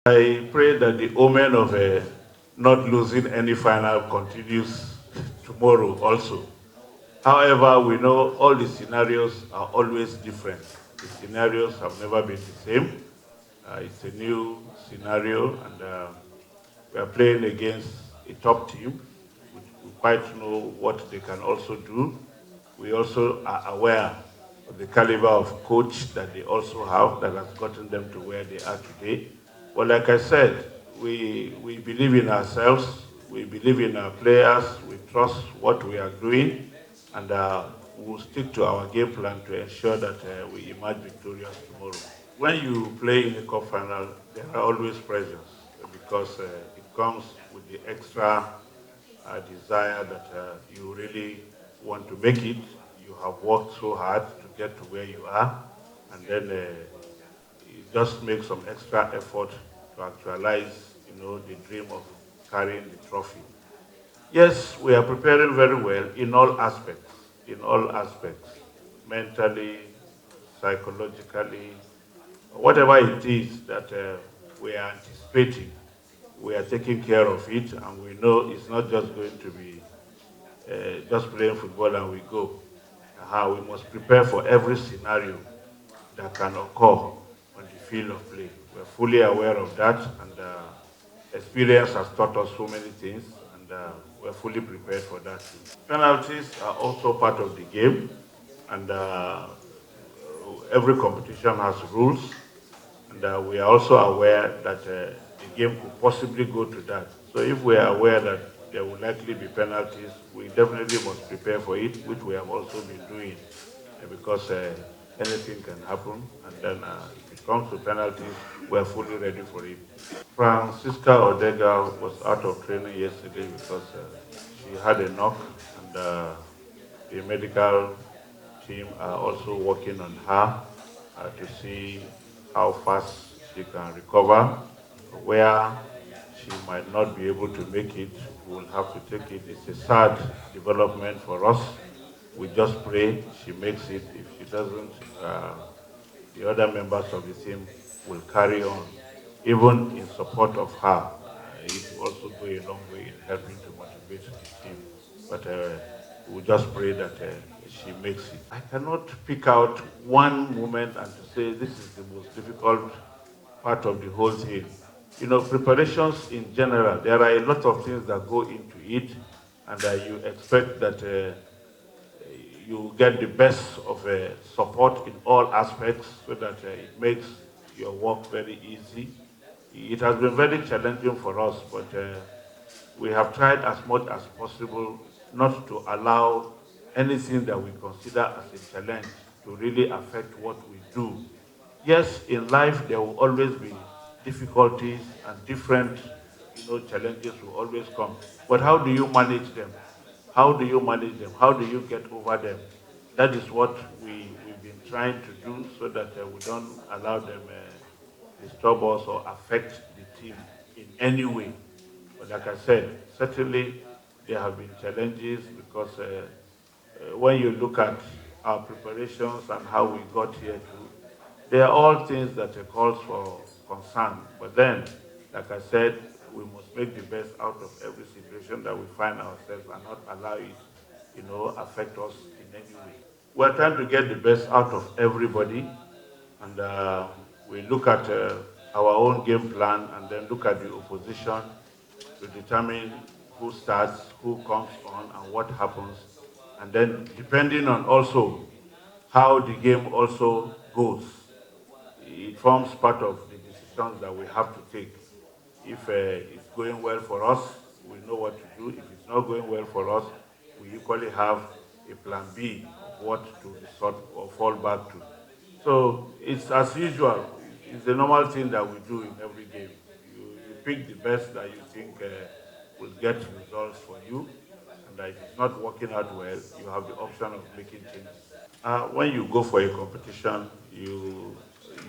I pray that the omen of not losing any final continues tomorrow also. However, we know all the scenarios are always different. The scenarios have never been the same. It's a new scenario, and we are playing against a top team. We quite know what they can also do. We also are aware of the caliber of coach that they also have that has gotten them to where they are today. Well, like I said, we believe in ourselves, we believe in our players, we trust what we are doing, and we'll stick to our game plan to ensure that we emerge victorious tomorrow. When you play in a cup final, there are always pressures because it comes with the extra desire that you really want to make it. You have worked so hard to get to where you are, and then you just make some extra effort to actualize, the dream of carrying the trophy. Yes, we are preparing very well in all aspects, mentally, psychologically, whatever it is that we are anticipating, we are taking care of it, and we know it's not just going to be just playing football and we go. We must prepare for every scenario that can occur on the field of play. We're fully aware of that, and experience has taught us so many things, and we're fully prepared for that. Penalties are also part of the game, and every competition has rules, and we are also aware that the game could possibly go to that. So if we are aware that there will likely be penalties, we definitely must prepare for it, which we have also been doing, because anything can happen. And then if it comes to penalties, we are fully ready for it. Francisca Odega was out of training yesterday because she had a knock, and the medical team are also working on her to see how fast she can recover. Where she might not be able to make it, we'll have to take it. It's a sad development for us. We just pray she makes it. If she doesn't, the other members of the team will carry on, even in support of her. It will also go a long way in helping to motivate the team. But we just pray that she makes it. I cannot pick out one moment and to say this is the most difficult part of the whole thing. Preparations in general, there are a lot of things that go into it, and you expect that you get the best of support in all aspects so that it makes your work very easy. It has been very challenging for us, but we have tried as much as possible not to allow anything that we consider as a challenge to really affect what we do. Yes, in life there will always be difficulties and different, challenges will always come. But how do you manage them? How do you manage them? How do you get over them? That is what we've been trying to do so that we don't allow them disturb us or affect the team in any way. But like I said, certainly there have been challenges because when you look at our preparations and how we got here too, they are all things that are cause for concern. But then, like I said, we must make the best out of every situation that we find ourselves and not allow it, affect us in any way. We're trying to get the best out of everybody, and we look at our own game plan and then look at the opposition to determine who starts, who comes on, and what happens. And then, depending on also how the game also goes, it forms part of the decisions that we have to take. If it's going well for us, we know what to do. If it's not going well for us, we equally have a plan B of what to resort or fall back to. So it's as usual. It's the normal thing that we do in every game. You pick the best that you think will get results for you, and that if it's not working out well, you have the option of making changes. When you go for a competition, you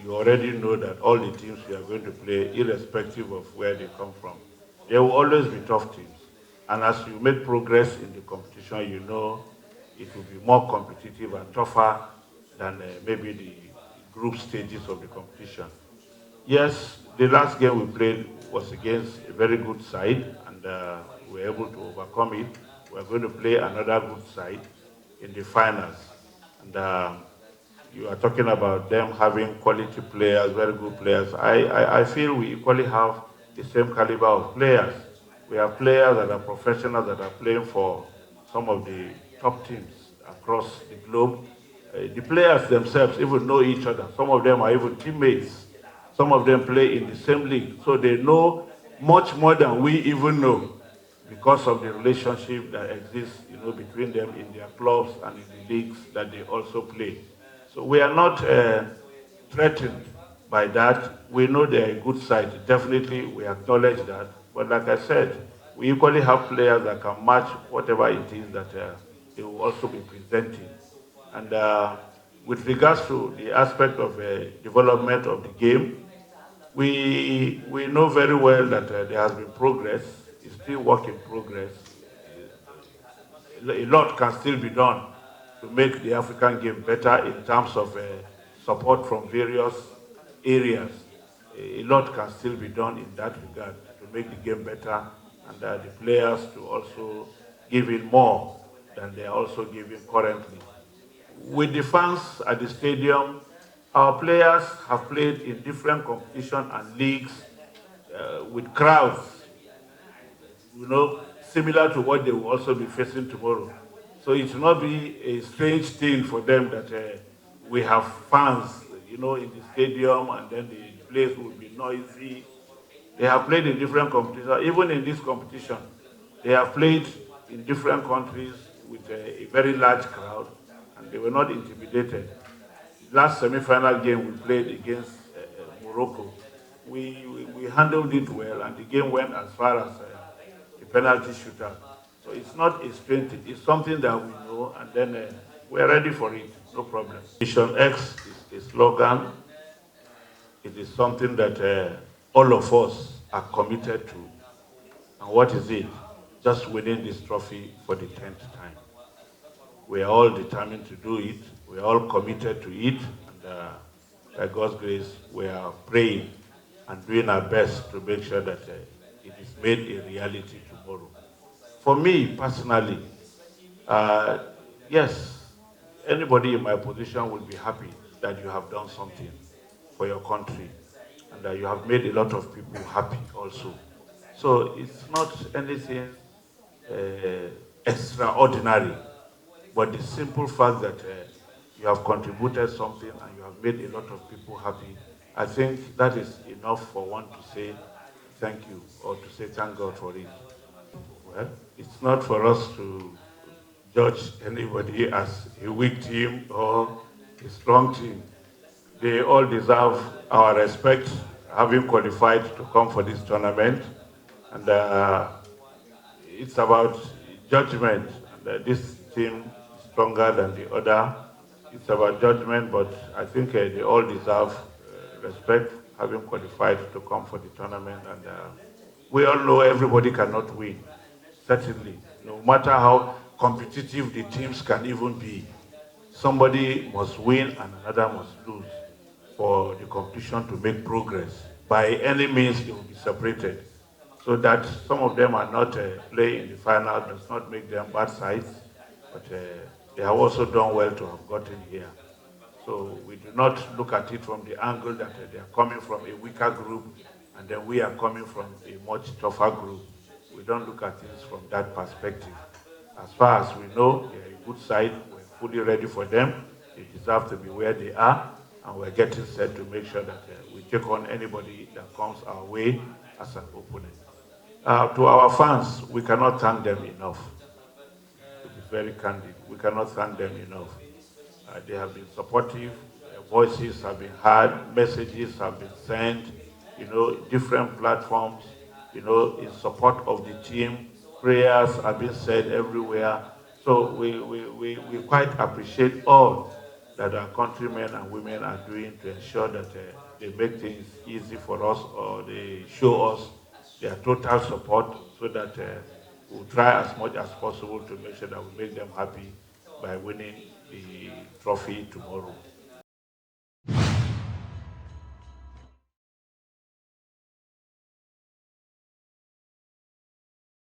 already know that all the teams you are going to play, irrespective of where they come from, there will always be tough teams. And as you make progress in the competition, you know it will be more competitive and tougher than maybe the group stages of the competition. Yes, the last game we played was against a very good side, and we were able to overcome it. We're going to play another good side in the finals. And you are talking about them having quality players, very good players. I feel we equally have the same caliber of players. We have players that are professionals that are playing for some of the top teams across the globe. The players themselves even know each other. Some of them are even teammates. Some of them play in the same league. So they know much more than we even know because of the relationship that exists, between them in their clubs and in the leagues that they also play. So we are not threatened by that. We know they are a good side. Definitely, we acknowledge that. But like I said, we equally have players that can match whatever it is that they will also be presenting. And with regards to the aspect of development of the game, we know very well that there has been progress. It's still work in progress. A lot can still be done to make the African game better in terms of support from various areas. A lot can still be done in that regard to make the game better and the players to also give in more than they are also giving currently. With the fans at the stadium, our players have played in different competitions and leagues with crowds, similar to what they will also be facing tomorrow. So it will not be a strange thing for them that we have fans, in the stadium, and then the place will be noisy. They have played in different competitions. Even in this competition, they have played in different countries with a very large crowd, and they were not intimidated. Last semi-final game we played against Morocco, we handled it well, and the game went as far as a penalty shootout. So it's not a strange thing. It's something that we know, and then we're ready for it. No problem. Mission X is a slogan. It is something that all of us are committed to. And what is it? Just winning this trophy for the 10th time. We are all determined to do it. We are all committed to it. And by God's grace, we are praying and doing our best to make sure that it is made a reality tomorrow. For me personally, uh, yes, anybody in my position will be happy that you have done something for your country and that you have made a lot of people happy also. So it's not anything extraordinary, but the simple fact that you have contributed something and you have made a lot of people happy, I think that is enough for one to say thank you or to say thank God for it. Well, it's not for us to judge anybody as a weak team or a strong team. They all deserve our respect, having qualified to come for this tournament. And it's about judgment. And, this team is stronger than the other. It's about judgment, but I think they all deserve respect, having qualified to come for the tournament. And we all know everybody cannot win, certainly. No matter how competitive the teams can even be, somebody must win and another must lose for the competition to make progress. By any means, they will be separated. So that some of them are not playing in the final does not make them bad sides, but they have also done well to have gotten here. So we do not look at it from the angle that they are coming from a weaker group and then we are coming from a much tougher group. We don't look at things from that perspective. As far as we know, they are a good side. We're fully ready for them. They deserve to be where they are, and we're getting set to make sure that we take on anybody that comes our way as an opponent. To our fans, we cannot thank them enough. To be very candid, we cannot thank them enough. They have been supportive. Their voices have been heard. Messages have been sent. Different platforms. In support of the team. Prayers have been said everywhere. So we quite appreciate all that our countrymen and women are doing to ensure that they make things easy for us or they show us their total support so that we'll try as much as possible to make sure that we make them happy by winning the trophy tomorrow.